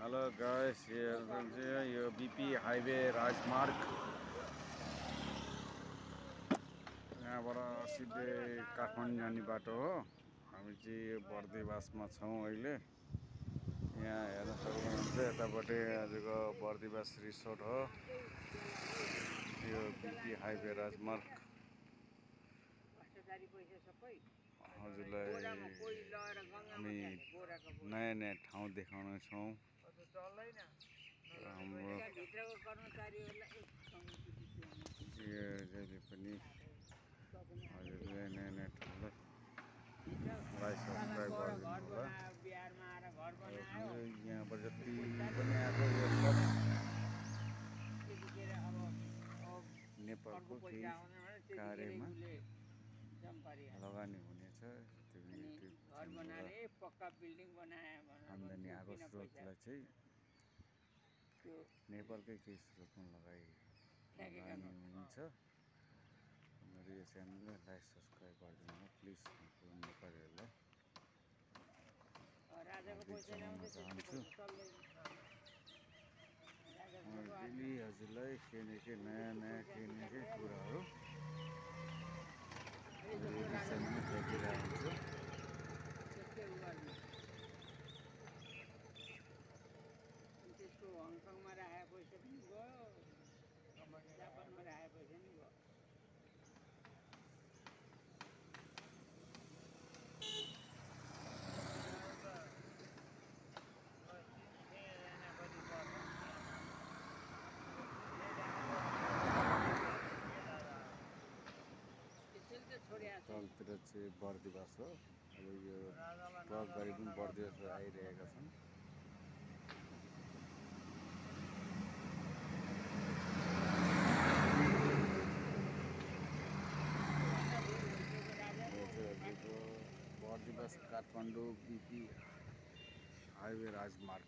Hello guys, यो BP highway राजमार्ग यहाँबाट सिधै काठमाडौँ जाने बाटो हो। हामी चाहिँ यो बर्दिवासमा छौँ अहिले। यहाँ हेर्न सक्नुहुन्छ यतापट्टि आजको बर्दिवास रिसोर्ट हो। यो बीपी हाईवे राजमार्ग हजुरलाई हामी नयाँ ठाउँ देखाउनेछौँ। हाम्रो जहिले पनि हजुरले नयाँ ठाउँलाई लाइक सब्सक्राइब गरिदिनु होला। यहाँबाट जति पनि आएको यो सब नेपालको केही कार्यमा लगानी हुनेछ। आम्दानी आएको स्रोतलाई चाहिँ नेपालकै केही स्रोतमा लगानी हुन्छ। मेरो यो च्यानललाई लाइक सब्सक्राइब गरिदिनु होला प्लिज। नेपालीहरूलाई जनाउन चाहन्छु। डेली हजुरलाई केही न केही नयाँ केही न केही कुराहरू च्यानलमा देखिरहेको छु। हङकङमा राखेको पैसा पनि गयो, जापानमा राखेको पैसा पनि गयो। तलतिर चाहिँ बर्दिवास हो। अब यो ट्रक गाडी पनि बर्दिवास आइरहेका छन्। बर्दिवास काठमाडौँ बीपी हाईवे राजमार्ग।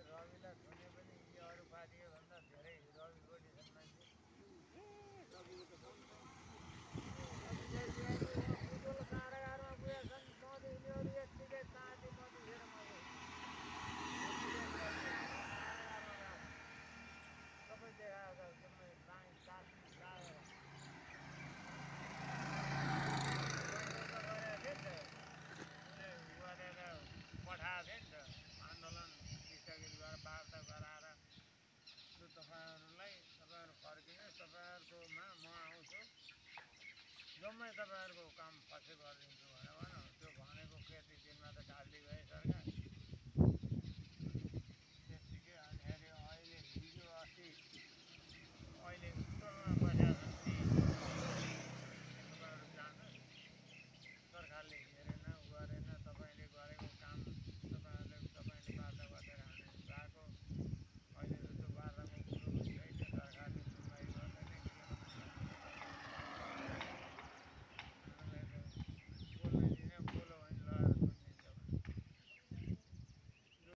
रविलाई धुने पनि यी अरू पार्टीको भन्दा धेरै रवि बढी छन् मान्छे। बुटोल कारागारमा पुगेका छन्। नदी यिनीहरू यत्तिकै ताती नदिखेर सबै देखाएको छ। जम्मै लाइन ताती लागेर गरेर पठाएको थियो नि त आन्दोलन स्थगित गरेर वार्ता गराएर जो तपाईँहरू फर्किनुहोस्, तपाईँहरूकोमा म आउँछु, जम्मै तपाईँहरूको काम पछि गरिदिन्छु